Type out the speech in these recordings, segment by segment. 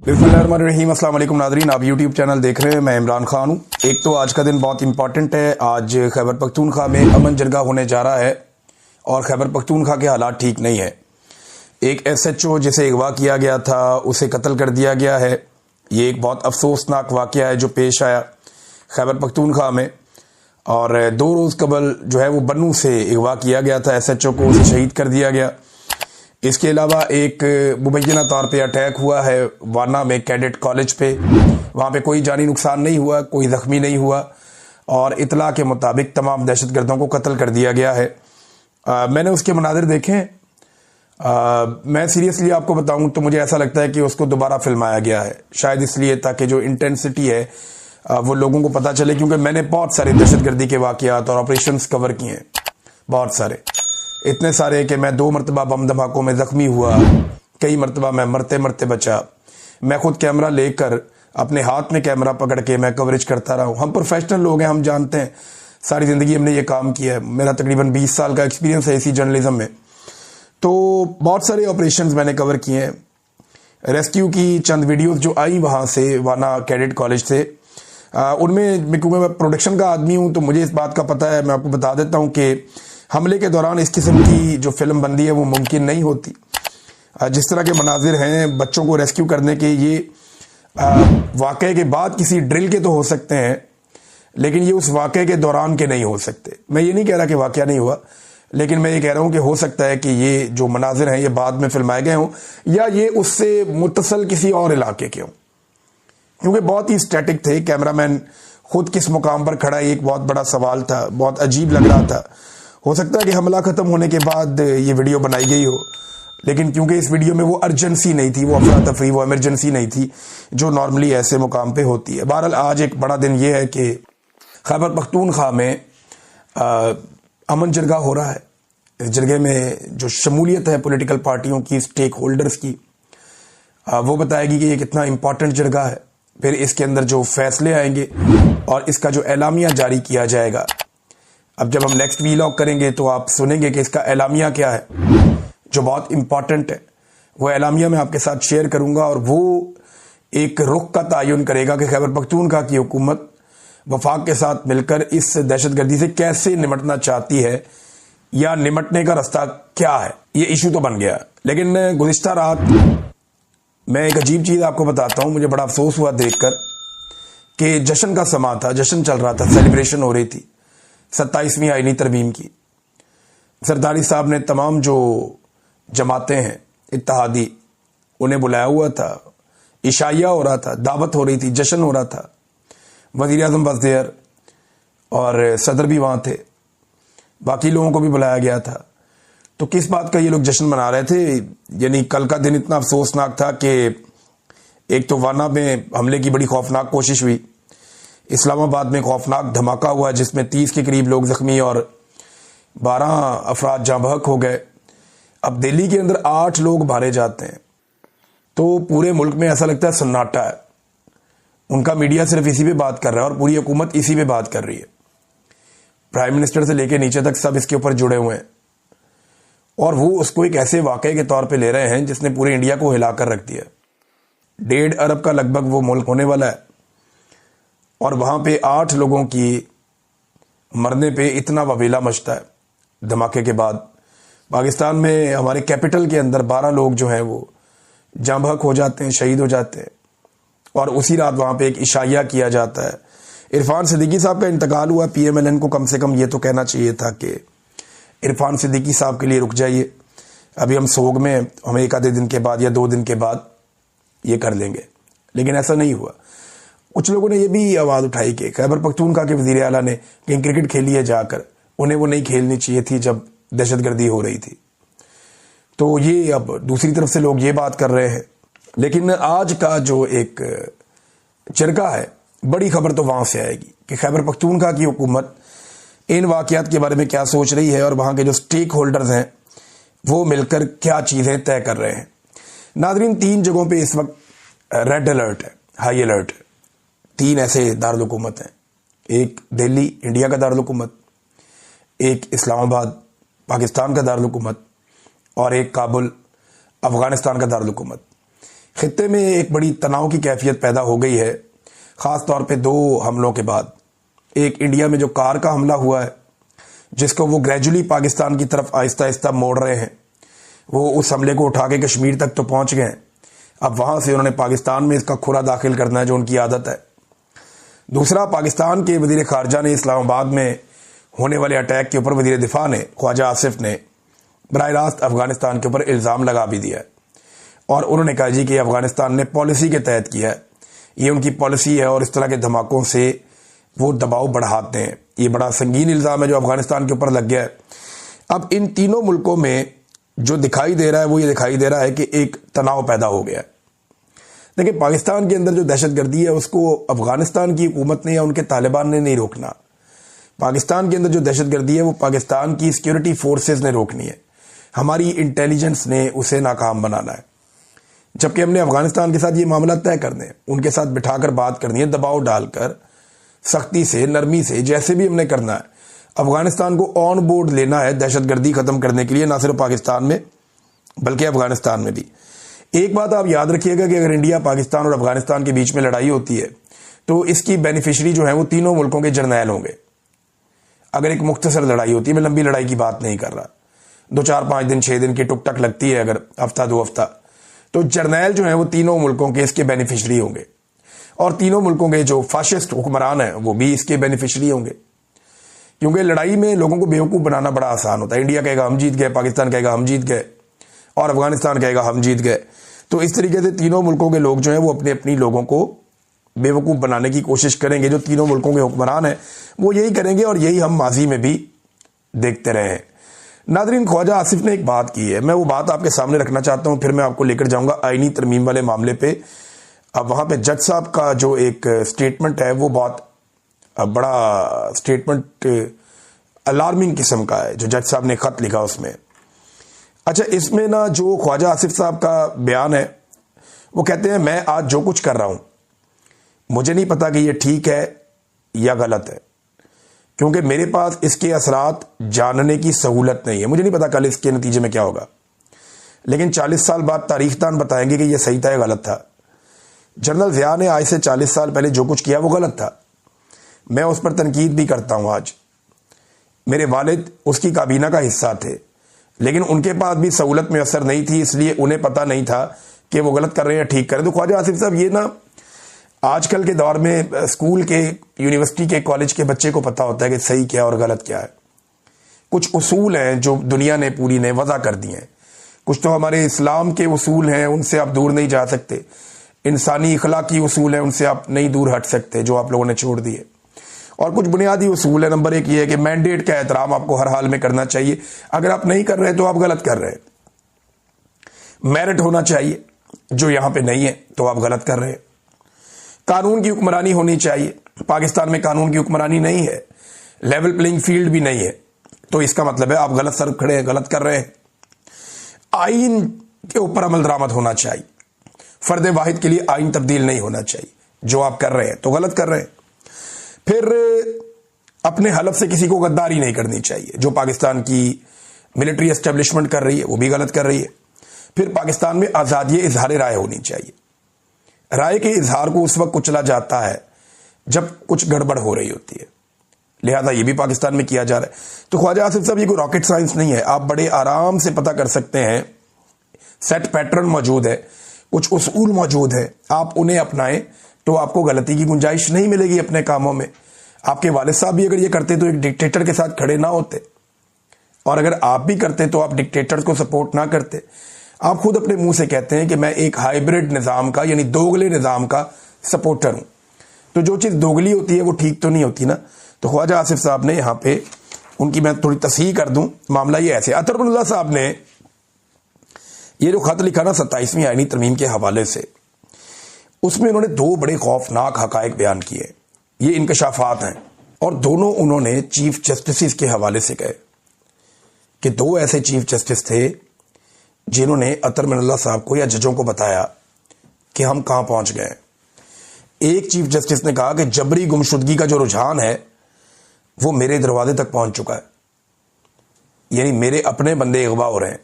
बिस्मिल्लाहिर्रहमानिर्रहीम। अस्सलाम वालेकुम नाज़रीन, आप यूट्यूब चैनल देख रहे हैं। मैं इमरान खान हूँ। एक तो आज का दिन बहुत इंपॉर्टेंट है। आज खैबर पख्तूनख्वा में अमन जरगा होने जा रहा है और खैबर पख्तूनख्वा के हालात ठीक नहीं है। एक SHO जिसे अगवा किया गया था उसे कत्ल कर दिया गया है। ये एक बहुत अफसोसनाक वाक़या है जो पेश आया खैबर पख्तूनख्वा में। और 2 रोज़ कबल जो है वो बन्नू से अगवा किया गया था SHO को, उसे शहीद कर दिया गया। इसके अलावा एक मुबैना तौर पे अटैक हुआ है वाना में कैडेट कॉलेज पे। वहाँ पे कोई जानी नुकसान नहीं हुआ, कोई ज़ख्मी नहीं हुआ और इतला के मुताबिक तमाम दहशतगर्दों को कत्ल कर दिया गया है। मैंने उसके मनाज़िर देखे। मैं सीरियसली आपको बताऊं तो मुझे ऐसा लगता है कि उसको दोबारा फिल्माया गया है, शायद इसलिए ताकि जो इंटेंसिटी है वो लोगों को पता चले। क्योंकि मैंने बहुत सारे दहशतगर्दी के वाक़यात और ऑपरेशंस कवर किए हैं, बहुत सारे, इतने सारे कि मैं 2 मरतबा बम धमाकों में ज़ख्मी हुआ, कई मरतबा मैं मरते मरते बचा। मैं खुद कैमरा लेकर अपने हाथ में कैमरा पकड़ के मैं कवरेज करता रहा हूँ। हम प्रोफेशनल लोग हैं, हम जानते हैं, सारी ज़िंदगी हमने ये काम किया है। मेरा तकरीबन 20 साल का एक्सपीरियंस है इसी जर्नलिज्म में। तो बहुत सारे ऑपरेशंस मैंने कवर किए हैं। रेस्क्यू की चंद वीडियोस जो आई वहाँ से, वाना कैडेट कॉलेज से, उनमें क्योंकि मैं प्रोडक्शन का आदमी हूँ तो मुझे इस बात का पता है। मैं आपको बता देता हूँ कि हमले के दौरान इस किस्म की जो फिल्म बंदी है वो मुमकिन नहीं होती। जिस तरह के मनाजिर हैं बच्चों को रेस्क्यू करने के, ये वाक़े के बाद किसी ड्रिल के तो हो सकते हैं, लेकिन ये उस वाक़े के दौरान के नहीं हो सकते। मैं ये नहीं कह रहा कि वाक़या नहीं हुआ, लेकिन मैं ये कह रहा हूँ कि हो सकता है कि ये जो मनाजिर हैं ये बाद में फिल्माए गए हों या ये उससे मुत्तसल किसी और इलाके के हों, क्योंकि बहुत ही स्टैटिक थे। कैमरामैन खुद किस मुकाम पर खड़ा, एक बहुत बड़ा सवाल था, बहुत अजीब लग रहा था। हो सकता है कि हमला खत्म होने के बाद ये वीडियो बनाई गई हो, लेकिन क्योंकि इस वीडियो में वो अर्जेंसी नहीं थी, वो अफरा तफरी, वो इमरजेंसी नहीं थी जो नॉर्मली ऐसे मुकाम पे होती है। बहरहाल आज एक बड़ा दिन ये है कि खैबर पख्तूनख्वा में अमन जरगा हो रहा है। इस जरगे में जो शमूलियत है पॉलिटिकल पार्टियों की, स्टेक होल्डर्स की, वो बताएगी कि ये कितना इंपॉर्टेंट जरगा है। फिर इसके अंदर जो फैसले आएंगे और इसका जो एलामिया जारी किया जाएगा, अब जब हम नेक्स्ट वीलॉग करेंगे तो आप सुनेंगे कि इसका एलामिया क्या है जो बहुत इंपॉर्टेंट है। वो एलामिया मैं आपके साथ शेयर करूंगा और वो एक रुख का तयन करेगा कि खैबर पख्तूनख्वा की हुकूमत वफाक के साथ मिलकर इस दहशतगर्दी से कैसे निमटना चाहती है या निमटने का रास्ता क्या है। ये इशू तो बन गया, लेकिन गुज़िश्ता रात मैं एक अजीब चीज़ आपको बताता हूँ। मुझे बड़ा अफसोस हुआ देखकर कि जश्न का समा था, जश्न चल रहा था, सेलिब्रेशन हो रही थी 27वीं आईनी तरमीम की। सरदारी साहब ने तमाम जो जमातें हैं इत्तेहादी, उन्हें बुलाया हुआ था, इशाइया हो रहा था, दावत हो रही थी, जश्न हो रहा था। वज़ीर आज़म वाज देयर और सदर भी वहाँ थे, बाकी लोगों को भी बुलाया गया था। तो किस बात का ये लोग जश्न मना रहे थे? यानी कल का दिन इतना अफसोसनाक था कि एक तो वाना में हमले की बड़ी खौफनाक कोशिश हुई, इस्लामाबाद में खौफनाक धमाका हुआ जिसमें 30 के करीब लोग जख्मी और 12 अफराद जाँ बहक हो गए। अब दिल्ली के अंदर 8 लोग मारे जाते हैं तो पूरे मुल्क में ऐसा लगता है सन्नाटा है। उनका मीडिया सिर्फ इसी पे बात कर रहा है और पूरी हुकूमत इसी पे बात कर रही है। प्राइम मिनिस्टर से लेकर नीचे तक सब इसके ऊपर जुड़े हुए हैं और वो उसको एक ऐसे वाक़े के तौर पे ले रहे हैं जिसने पूरे इंडिया को हिलाकर रख दिया। 1.5 अरब का लगभग वो मुल्क होने वाला है और वहाँ पे 8 लोगों की मरने पे इतना वबीला मचता है। धमाके के बाद पाकिस्तान में हमारे कैपिटल के अंदर 12 लोग जो हैं वो जाँ बहक हो जाते हैं, शहीद हो जाते हैं और उसी रात वहाँ पे एक इशाइया किया जाता है। इरफान सिद्दीकी साहब का इंतकाल हुआ। PMLN को कम से कम ये तो कहना चाहिए था कि इरफान सिद्दीकी साहब के लिए रुक जाइए, अभी हम सोग में, हम 1 आधे दिन के बाद या 2 दिन के बाद ये कर लेंगे, लेकिन ऐसा नहीं हुआ। कुछ लोगों ने यह भी आवाज़ उठाई कि खैबर पख्तूनख्वा के वज़ीर आला ने कहीं क्रिकेट खेली है जाकर, उन्हें वो नहीं खेलनी चाहिए थी जब दहशतगर्दी हो रही थी। तो ये अब दूसरी तरफ से लोग ये बात कर रहे हैं। लेकिन आज का जो एक जरगा है, बड़ी खबर तो वहाँ से आएगी कि खैबर पख्तूनख्वा की हुकूमत इन वाक़यात के बारे में क्या सोच रही है और वहाँ के जो स्टेक होल्डर्स हैं वो मिलकर क्या चीज़ें तय कर रहे हैं। नाज़रीन, 3 जगहों पे इस वक्त रेड अलर्ट है, हाई अलर्ट है। 3 ऐसे दारुल हुकूमत हैं, एक दिल्ली इंडिया का दारुल हुकूमत, एक इस्लामाबाद पाकिस्तान का दारुल हुकूमत और एक काबुल अफगानिस्तान का दारुल हुकूमत। خطے میں ایک بڑی تناؤ کی کیفیت پیدا ہو گئی ہے، خاص طور پہ 2 حملوں کے بعد۔ ایک انڈیا میں جو کار کا حملہ ہوا ہے، جس کو وہ گریجولی پاکستان کی طرف آہستہ آہستہ موڑ رہے ہیں، وہ اس حملے کو اٹھا کے کشمیر تک تو پہنچ گئے ہیں، اب وہاں سے انہوں نے پاکستان میں اس کا کھرا داخل کرنا ہے جو ان کی عادت ہے۔ دوسرا، پاکستان کے وزیر خارجہ نے اسلام آباد میں ہونے والے اٹیک کے اوپر وزیر دفاع نے، خواجہ آصف نے براہ راست افغانستان کے اوپر الزام لگا بھی دیا ہے، اور انہوں نے کہا جی کہ افغانستان نے پالیسی کے تحت کیا ہے، یہ ان کی پالیسی ہے اور اس طرح کے دھماکوں سے وہ دباؤ بڑھاتے ہیں۔ یہ بڑا سنگین الزام ہے جو افغانستان کے اوپر لگ گیا ہے۔ اب ان تینوں ملکوں میں جو دکھائی دے رہا ہے وہ یہ دکھائی دے رہا ہے کہ ایک تناؤ پیدا ہو گیا ہے۔ دیکھیں، پاکستان کے اندر جو دہشت گردی ہے اس کو افغانستان کی حکومت نے یا ان کے طالبان نے نہیں روکنا۔ پاکستان کے اندر جو دہشت گردی ہے وہ پاکستان کی سیکیورٹی فورسز نے روکنی ہے، ہماری انٹیلیجنس نے اسے ناکام بنانا ہے، جبکہ ہم نے افغانستان کے ساتھ یہ معاملہ طے کرنے ہیں، ان کے ساتھ بٹھا کر بات کرنی ہے، دباؤ ڈال کر، سختی سے، نرمی سے، جیسے بھی ہم نے کرنا ہے۔ افغانستان کو آن بورڈ لینا ہے دہشت گردی ختم کرنے کے لیے، نہ صرف پاکستان میں بلکہ افغانستان میں بھی۔ ایک بات آپ یاد رکھیے گا کہ اگر انڈیا، پاکستان اور افغانستان کے بیچ میں لڑائی ہوتی ہے تو اس کی بینیفیشری جو ہیں وہ تینوں ملکوں کے جرنیل ہوں گے۔ اگر ایک مختصر لڑائی ہوتی ہے، میں لمبی لڑائی کی بات نہیں کر رہا، 2 4 5 دن 6 دن کی ٹک ٹک لگتی ہے، اگر ہفتہ 2 ہفتہ، تو جرنیل جو ہیں وہ تینوں ملکوں کے اس کے بینیفیشری ہوں گے، اور تینوں ملکوں کے جو فاشسٹ حکمران ہیں وہ بھی اس کے بینیفیشری ہوں گے، کیونکہ لڑائی میں لوگوں کو بیوقوف بنانا بڑا آسان ہوتا ہے۔ انڈیا کہے گا ہم جیت گئے، پاکستان کہے گا ہم جیت گئے، اور افغانستان کہے گا ہم جیت گئے۔ تو اس طریقے سے تینوں ملکوں کے لوگ جو ہیں وہ اپنے اپنی لوگوں کو بیوقوف بنانے کی کوشش کریں گے۔ جو تینوں ملکوں کے حکمران ہیں وہ یہی کریں گے، اور یہی ہم ماضی میں بھی دیکھتے رہے ہیں۔ ناظرین، خواجہ آصف نے ایک بات کی ہے، میں وہ بات آپ کے سامنے رکھنا چاہتا ہوں، پھر میں آپ کو لے کر جاؤں گا آئینی ترمیم والے معاملے پہ۔ اب وہاں پہ جج صاحب کا جو ایک سٹیٹمنٹ ہے وہ بہت بڑا سٹیٹمنٹ، الارمنگ قسم کا ہے، جو جج صاحب نے خط لکھا اس میں۔ اچھا، اس میں نا جو خواجہ آصف صاحب کا بیان ہے وہ کہتے ہیں میں آج جو کچھ کر رہا ہوں مجھے نہیں پتا کہ یہ ٹھیک ہے یا غلط ہے، کیونکہ میرے پاس اس کے اثرات جاننے کی سہولت نہیں ہے، مجھے نہیں پتا کل اس کے نتیجے میں کیا ہوگا، لیکن 40 سال بعد تاریخ دان بتائیں گے کہ یہ صحیح تھا یا غلط تھا۔ جنرل ضیاء نے آج سے 40 سال پہلے جو کچھ کیا وہ غلط تھا، میں اس پر تنقید بھی کرتا ہوں۔ آج میرے والد اس کی کابینہ کا حصہ تھے، لیکن ان کے پاس بھی سہولت میسر نہیں تھی، اس لیے انہیں پتہ نہیں تھا کہ وہ غلط کر رہے ہیں ٹھیک کریں۔ تو خواجہ آصف صاحب، یہ نا آج کل کے دور میں اسکول کے، یونیورسٹی کے، کالج کے بچے کو پتا ہوتا ہے کہ صحیح کیا اور غلط کیا ہے۔ کچھ اصول ہیں جو دنیا نے پوری نے وضع کر دی ہیں، کچھ تو ہمارے اسلام کے اصول ہیں، ان سے آپ دور نہیں جا سکتے، انسانی اخلاقی اصول ہیں، ان سے آپ نہیں دور ہٹ سکتے جو آپ لوگوں نے چھوڑ دیے، اور کچھ بنیادی اصول ہے۔ نمبر 1 یہ ہے کہ مینڈیٹ کا احترام آپ کو ہر حال میں کرنا چاہیے، اگر آپ نہیں کر رہے تو آپ غلط کر رہے ہیں۔ میرٹ ہونا چاہیے، جو یہاں پہ نہیں ہے تو آپ غلط کر رہے ہیں۔ قانون کی حکمرانی ہونی چاہیے، پاکستان میں قانون کی حکمرانی نہیں ہے، لیول پلینگ فیلڈ بھی نہیں ہے، تو اس کا مطلب ہے آپ غلط سر کھڑے ہیں، غلط کر رہے ہیں۔ آئین کے اوپر عمل درآمد ہونا چاہیے، فرد واحد کے لیے آئین تبدیل نہیں ہونا چاہیے، جو آپ کر رہے ہیں تو غلط کر رہے ہیں۔ پھر اپنے حلف سے کسی کو غداری نہیں کرنی چاہیے، جو پاکستان کی ملٹری اسٹیبلشمنٹ کر رہی ہے وہ بھی غلط کر رہی ہے۔ پھر پاکستان میں آزادی اظہار رائے ہونی چاہیے، رائے کے اظہار کو اس وقت کچلا جاتا ہے جب کچھ گڑبڑ ہو رہی ہوتی ہے، لہذا یہ بھی پاکستان میں کیا جا رہا ہے۔ تو خواجہ آصف صاحب، یہ کوئی راکٹ سائنس نہیں ہے، آپ بڑے آرام سے پتہ کر سکتے ہیں، سیٹ پیٹرن موجود ہے، کچھ اصول موجود ہے، آپ انہیں اپنائیں تو آپ کو غلطی کی گنجائش نہیں ملے گی اپنے کاموں میں۔ آپ کے والد صاحب بھی اگر یہ کرتے تو ایک ڈکٹیٹر کے ساتھ کھڑے نہ ہوتے، اور اگر آپ بھی کرتے تو آپ ڈکٹیٹر کو سپورٹ نہ کرتے۔ آپ خود اپنے منہ سے کہتے ہیں کہ میں ایک ہائیبرڈ نظام کا، یعنی دوگلے نظام کا سپورٹر ہوں، تو جو چیز دوگلی ہوتی ہے وہ ٹھیک تو نہیں ہوتی نا۔ تو خواجہ آصف صاحب نے یہاں پہ ان کی میں تھوڑی تصحیح کر دوں، معاملہ یہ ایسے، اطہر اللہ صاحب نے یہ جو خط لکھا نا 27ویں آئینی ترمیم کے حوالے سے، اس میں انہوں نے 2 بڑے خوفناک حقائق بیان کیے، یہ انکشافات ہیں، اور دونوں انہوں نے چیف جسٹسز کے حوالے سے کہے کہ 2 ایسے چیف جسٹس تھے جنہوں نے اطہر اللہ صاحب کو یا ججوں کو بتایا کہ ہم کہاں پہنچ گئے۔ ایک چیف جسٹس نے کہا کہ جبری گمشدگی کا جو رجحان ہے وہ میرے دروازے تک پہنچ چکا ہے، یعنی میرے اپنے بندے اغوا ہو رہے ہیں،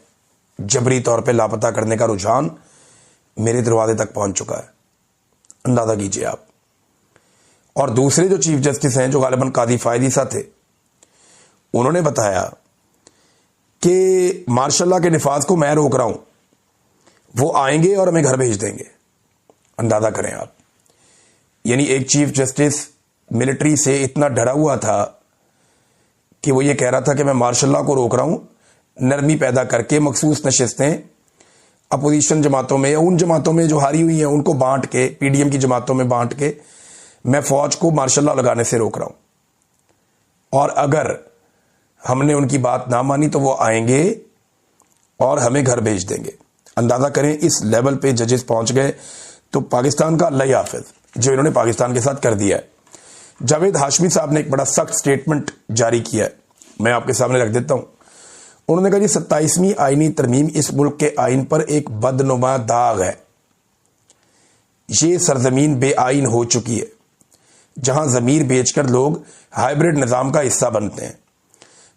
جبری طور پہ لاپتہ کرنے کا رجحان मेरे दरवाजे तक पहुंच चुका है, अंदाजा कीजिए आप। और दूसरे जो चीफ जस्टिस हैं, जो गालिबन काजी फायद ईसा थे, उन्होंने बताया कि मार्शल लॉ के निफाज को मैं रोक रहा हूं, वो आएंगे और हमें घर भेज देंगे। अंदाजा करें आप, यानी एक चीफ जस्टिस मिलिट्री से इतना डरा हुआ था कि वो ये कह रहा था कि मैं मार्शल लॉ को रोक रहा हूं, नरमी पैदा करके मखसूस नशिस्तें अपोजिशन जमातों में या उन जमातों में जो हारी हुई हैं उनको बांट के, पीडीएम की जमातों में बांट के मैं फौज को मार्शल लॉ लगाने से रोक रहा हूं, और अगर हमने उनकी बात ना मानी तो वो आएंगे और हमें घर भेज देंगे। अंदाजा करें इस लेवल पे जजेस पहुंच गए। तो पाकिस्तान का अल्लाह हाफिज जो इन्होंने पाकिस्तान के साथ कर दिया है। जावेद हाशमी साहब ने एक बड़ा सख्त स्टेटमेंट जारी किया है, मैं आपके सामने रख देता हूं। उन्होंने कहा जी 27वीं आईनी तरमीम इस मुल्क के आइन पर एक बदनुमा दाग है। ये सरजमीन बेआइन हो चुकी है जहां जमीर बेचकर लोग हाइब्रिड निजाम का हिस्सा बनते हैं।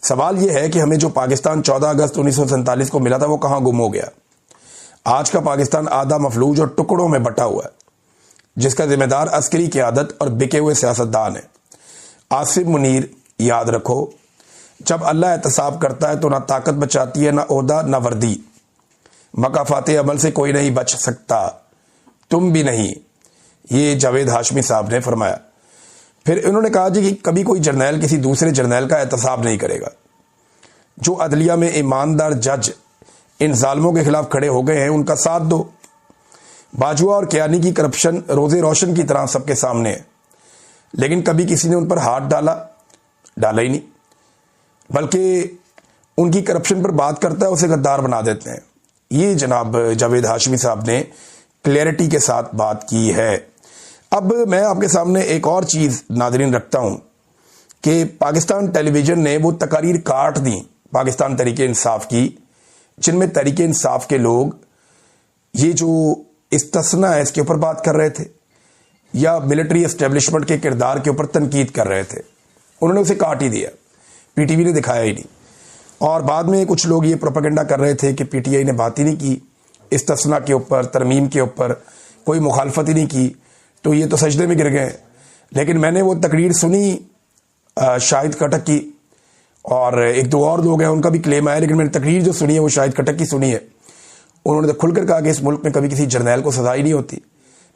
सवाल यह है कि हमें जो पाकिस्तान 14 अगस्त 1947 को मिला था वो कहां गुम हो गया। आज का पाकिस्तान आधा मफलूज और टुकड़ों में बटा हुआ है, जिसका जिम्मेदार अस्करी क़यादत और बिके हुए सियासतदान है। आसिफ मुनीर, याद रखो, जब अल्लाह एहतसाब करता है तो ना ताकत बचाती है, ना ओहदा, ना वर्दी। मकाफाते अमल से कोई नहीं बच सकता, तुम भी नहीं। ये जावेद हाशमी साहब ने फरमाया। फिर इन्होंने कहा जी कि कभी कोई जर्नैल किसी दूसरे जर्नैल का एहतसाब नहीं करेगा। जो अदलिया में ईमानदार जज इन जालिमों के खिलाफ खड़े हो गए हैं उनका साथ दो। बाजुआ और कियानी की करप्शन रोजे रोशन की तरह सबके सामने है, लेकिन कभी किसी ने उन पर हाथ डाला ही नहीं, बल्कि उनकी करप्शन पर बात करता है उसे गद्दार बना देते हैं। ये जनाब जावेद हाशमी साहब ने क्लैरिटी के साथ बात की है। अब मैं आपके सामने एक और चीज नाज़रीन रखता हूं कि पाकिस्तान टेलीविजन ने वो तकारीर काट दी पाकिस्तान तहरीके इंसाफ की, जिनमें तहरीके इंसाफ के लोग ये जो इस्तिस्ना है इसके ऊपर बात कर रहे थे या मिलिट्री एस्टेब्लिशमेंट के किरदार के ऊपर तनकीद कर रहे थे। उन्होंने उसे काट ही दिया, पीटीवी ने दिखाया ही नहीं। और बाद में कुछ लोग ये प्रोपेगेंडा कर रहे थे कि पीटीआई ने बात ही नहीं की इस्तिस्ना के ऊपर, तरमीम के ऊपर कोई मुखालफत ही नहीं की, तो ये तो सजदे में गिर गए। लेकिन मैंने वो तकरीर सुनी शाहिद कटक की, और एक दो और लोग हैं उनका भी क्लेम आया, लेकिन मैंने तकरीर जो सुनी है वो शाहिद कटक की सुनी है। उन्होंने तो खुलकर कहा कि इस मुल्क में कभी किसी जर्नैल को सजा ही नहीं होती।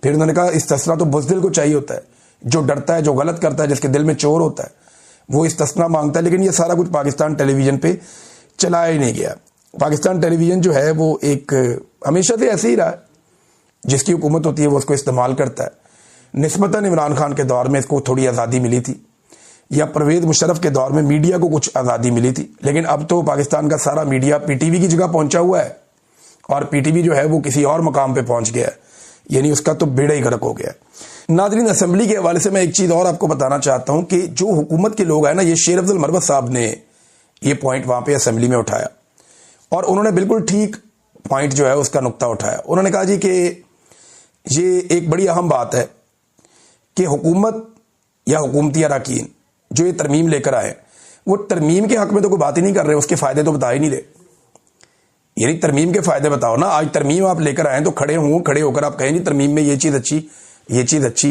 फिर उन्होंने कहा इस्तिस्ना तो बुज़दिल को चाहिए होता है, जो डरता है, जो गलत करता है, जिसके दिल में चोर होता है, वो इस्तिस्ना मांगता है। लेकिन ये सारा कुछ पाकिस्तान टेलीविजन पे चलाया ही नहीं गया। पाकिस्तान टेलीविजन जो है वो एक हमेशा से ऐसे ही रहा है, जिसकी हुकूमत होती है वो उसको इस्तेमाल करता है। निस्बतन इमरान खान के दौर में इसको थोड़ी आज़ादी मिली थी, या परवेज मुशर्रफ के दौर में मीडिया को कुछ आज़ादी मिली थी, लेकिन अब तो पाकिस्तान का सारा मीडिया पीटीवी की जगह पहुंचा हुआ है, और पीटीवी जो है वो किसी और मकाम पे पहुंच गया है, यानी उसका तो बेड़ा ही गर्क हो गया है। नाज़रीन, असेंबली के हवाले से मैं एक चीज़ और आपको बताना चाहता हूं कि जो हुकूमत के लोग हैं ना, ये शेर अफजल मरवत साहब ने ये पॉइंट वहां पे असेंबली में उठाया, और उन्होंने बिल्कुल ठीक पॉइंट जो है उसका नुक्ता उठाया। उन्होंने कहा जी कि ये एक बड़ी अहम बात है कि हुकूमत या हुकूमती अरकान जो ये तरमीम लेकर आए, वो तरमीम के हक में तो कोई बात ही नहीं कर रहे, उसके फायदे तो बता ही नहीं रहे। यानी तरमीम के फायदे बताओ ना। आज तरमीम आप लेकर आए तो खड़े होकर आप कहें जी तरमीम में ये चीज अच्छी, ये चीज अच्छी,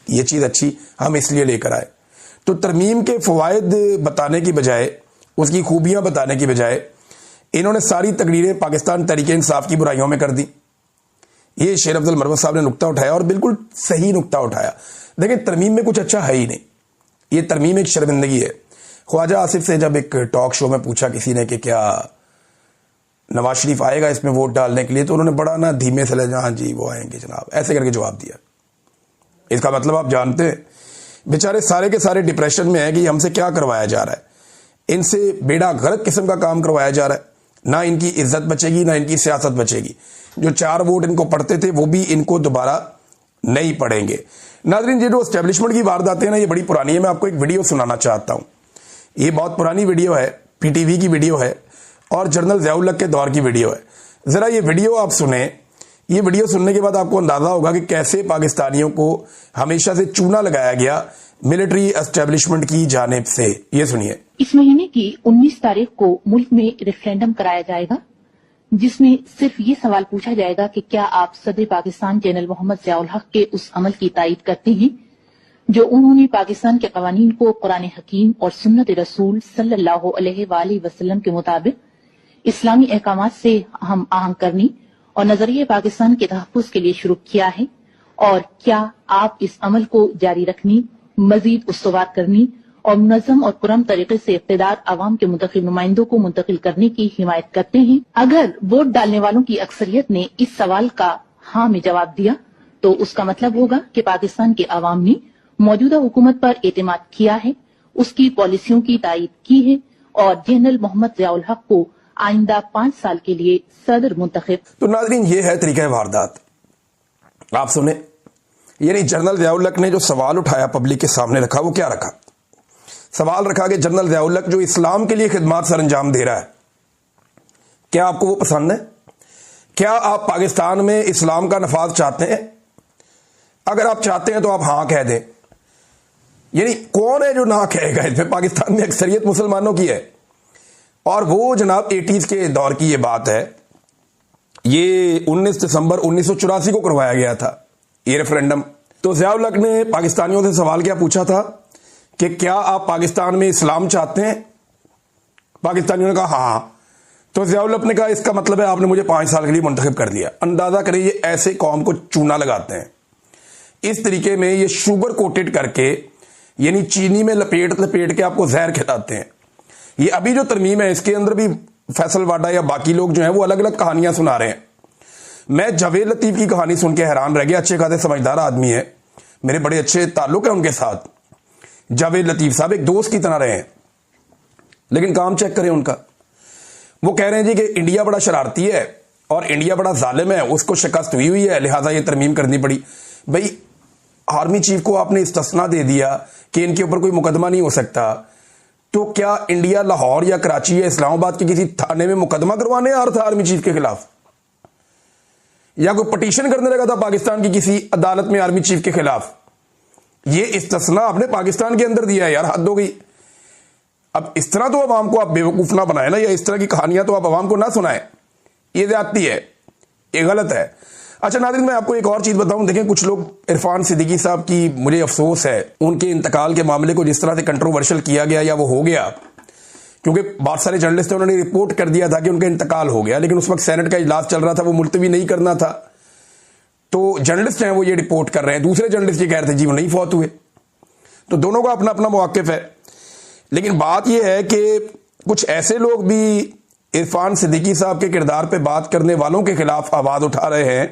ये चीज अच्छी, हम इसलिए लेकर आए। तो तरमीम के फवायद बताने की बजाय, उसकी खूबियां बताने की बजाय, इन्होंने सारी तकरीरें पाकिस्तान तहरीके इंसाफ की बुराइयों में कर दी। ये शेर अफजल मरवत साहब ने नुक्ता उठाया, और बिल्कुल सही नुक्ता उठाया। देखिए, तरमीम में कुछ अच्छा है ही नहीं, ये तरमीम एक शर्मिंदगी है। ख्वाजा आसिफ से जब एक टॉक शो में पूछा किसी ने कि क्या नवाज शरीफ आएगा इसमें वोट डालने के लिए, तो उन्होंने बड़ा ना धीमे से हाँ जी वो आएंगे जनाब, ऐसे करके जवाब दिया। इसका मतलब आप जानते हैं बेचारे सारे के सारे डिप्रेशन में है कि हमसे क्या करवाया जा रहा है, इनसे बेड़ा गर्क किस्म का काम करवाया जा रहा है। ना इनकी इज्जत बचेगी, ना इनकी सियासत बचेगी। जो 4 वोट इनको पड़ते थे वो भी इनको दोबारा नहीं पड़ेंगे। नाज़रीन, ये जो एस्टेब्लिशमेंट की वारदातें हैं ना, ये बड़ी पुरानी है। मैं आपको एक वीडियो सुनाना चाहता हूं। ये बहुत पुरानी वीडियो है, पीटीवी की वीडियो है, और जनरल ज़ियाउल हक के दौर की वीडियो है। जरा ये वीडियो आप सुने। ये वीडियो सुनने के बाद आपको अंदाजा होगा कि कैसे पाकिस्तानियों को हमेशा से चूना लगाया गया मिलिट्री एस्टेब्लिशमेंट की जानिब से। ये सुनिए। इस महीने की 19 तारीख को मुल्क में रेफरेंडम कराया जाएगा, جس میں صرف یہ سوال پوچھا جائے گا کہ کیا آپ صدر پاکستان جنرل محمد ضیاء الحق کے اس عمل کی تائید کرتے ہیں جو انہوں نے پاکستان کے قوانین کو قرآن حکیم اور سنت رسول صلی اللہ علیہ وآلہ وسلم کے مطابق اسلامی احکامات سے ہم آہنگ کرنے اور نظریہ پاکستان کے تحفظ کے لیے شروع کیا ہے، اور کیا آپ اس عمل کو جاری رکھنے، مزید استوار کرنے اور منظم اور پرامن طریقے سے اقتدار عوام کے منتخب نمائندوں کو منتقل کرنے کی حمایت کرتے ہیں؟ اگر ووٹ ڈالنے والوں کی اکثریت نے اس سوال کا ہاں میں جواب دیا تو اس کا مطلب ہوگا کہ پاکستان کے عوام نے موجودہ حکومت پر اعتماد کیا ہے، اس کی پالیسیوں کی تائید کی ہے اور جنرل محمد ضیاء الحق کو آئندہ 5 سال کے لیے صدر منتخب۔ تو ناظرین، یہ ہے طریقہ واردات۔ آپ سنیں، یعنی جنرل ضیاء الحق نے جو سوال اٹھایا پبلک کے سامنے رکھا، وہ کیا رکھا؟ سوال رکھا کہ جنرل ضیاء الحق جو اسلام کے لیے خدمات سر انجام دے رہا ہے، کیا آپ کو وہ پسند ہے؟ کیا آپ پاکستان میں اسلام کا نفاذ چاہتے ہیں؟ اگر آپ چاہتے ہیں تو آپ ہاں کہہ دیں۔ یعنی کون ہے جو نہ کہے گا؟ اس میں پاکستان میں اکثریت مسلمانوں کی ہے، اور وہ جناب 80s کے دور کی یہ بات ہے۔ یہ 19 دسمبر 1984 کو کروایا گیا تھا یہ ریفرینڈم۔ تو ضیاء الحق نے پاکستانیوں سے سوال کیا پوچھا تھا کہ کیا آپ پاکستان میں اسلام چاہتے ہیں؟ پاکستانیوں نے کہا ہاں۔ تو ضیاء الحق نے کہا اس کا مطلب ہے آپ نے مجھے 5 سال کے لیے منتخب کر دیا۔ اندازہ کریں یہ ایسے قوم کو چونا لگاتے ہیں، اس طریقے میں یہ شوگر کوٹڈ کر کے، یعنی چینی میں لپیٹ کے آپ کو زہر کھلاتے ہیں۔ یہ ابھی جو ترمیم ہے اس کے اندر بھی فیصل واڈا یا باقی لوگ جو ہیں وہ الگ الگ کہانیاں سنا رہے ہیں۔ میں جاوید لطیف کی کہانی سن کے حیران رہ گیا۔ اچھے خاصے سمجھدار آدمی ہے، میرے بڑے اچھے تعلق ہیں ان کے ساتھ۔ جاوید لطیف صاحب ایک دوست کی طرح رہے ہیں، لیکن کام چیک کریں ان کا۔ وہ کہہ رہے ہیں جی کہ انڈیا بڑا شرارتی ہے اور انڈیا بڑا ظالم ہے، اس کو شکست ہوئی ہے، لہٰذا یہ ترمیم کرنی پڑی۔ بھائی آرمی چیف کو آپ نے استثنا دے دیا کہ ان کے اوپر کوئی مقدمہ نہیں ہو سکتا، تو کیا انڈیا لاہور یا کراچی یا اسلام آباد کے کسی تھانے میں مقدمہ کروانے آ رہا تھا آرمی چیف کے خلاف؟ یا کوئی پٹیشن کرنے لگا تھا پاکستان کی کسی عدالت میں آرمی چیف کے خلاف؟ یہ استثنا آپ نے پاکستان کے اندر دیا ہے یار، حد ہو گئی۔ اب اس طرح تو عوام کو آپ بیوقوف نہ بنائیں نا، یا اس طرح کی کہانیاں تو آپ عوام کو نہ سنائیں، یہ زیادتی ہے، یہ غلط ہے۔ اچھا ناظرین، میں آپ کو ایک اور چیز بتاؤں۔ دیکھیں کچھ لوگ، عرفان صدیقی صاحب کی مجھے افسوس ہے، ان کے انتقال کے معاملے کو جس طرح سے کنٹروورشل کیا گیا یا وہ ہو گیا، کیونکہ بہت سارے جرنلسٹ انہوں نے رپورٹ کر دیا تھا کہ ان کا انتقال ہو گیا، لیکن اس وقت سینٹ کا اجلاس چل رہا تھا، وہ ملتوی نہیں کرنا تھا، تو جرنلسٹ ہیں وہ یہ رپورٹ کر رہے ہیں، دوسرے جرنلسٹ یہ کہہ رہے تھے جی وہ نہیں فوت ہوئے۔ تو دونوں کا اپنا اپنا مواقف ہے، لیکن بات یہ ہے کہ کچھ ایسے لوگ بھی عرفان صدیقی صاحب کے کردار پہ بات کرنے والوں کے خلاف آواز اٹھا رہے ہیں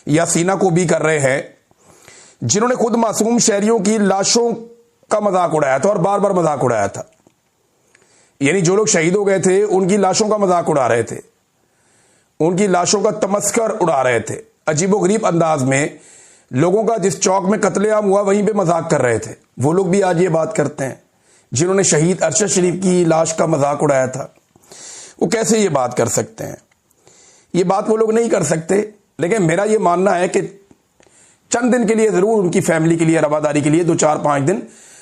یا سینہ کو بھی کر رہے ہیں، جنہوں نے خود معصوم شہریوں کی لاشوں کا مذاق اڑایا تھا اور بار بار مذاق اڑایا تھا۔ یعنی جو لوگ شہید ہو گئے تھے ان کی لاشوں کا مذاق اڑا رہے تھے، ان کی لاشوں کا تمسخر اڑا رہے تھے، عجیب و غریب انداز میں لوگوں کا جس چوک میں قتل عام ہوا وہیں پہ مذاق کر رہے تھے۔ وہ لوگ بھی آج یہ بات کرتے ہیں جنہوں نے شہید ارشد شریف کی لاش کا مذاق اڑایا تھا، وہ کیسے یہ بات کر سکتے ہیں؟ یہ بات وہ لوگ نہیں کر سکتے، لیکن میرا یہ ماننا ہے کہ چند دن کے لیے ضرور ان کی فیملی کے لیے، رواداری کے لیے 2-4-5 دن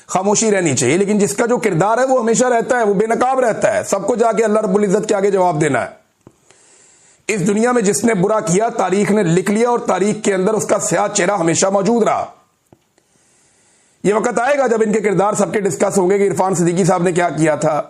خاموشی رہنی چاہیے، لیکن جس کا جو کردار ہے وہ ہمیشہ رہتا ہے، وہ بے نقاب رہتا ہے، سب کو جا کے اللہ رب العزت کے آگے جواب دینا ہے۔ اس دنیا میں جس نے برا کیا تاریخ نے لکھ لیا، اور تاریخ کے اندر اس کا سیاہ چہرہ ہمیشہ موجود رہا۔ یہ وقت آئے گا جب ان کے کردار سب کے ڈسکس ہوں گے کہ عرفان صدیقی صاحب نے کیا کیا تھا،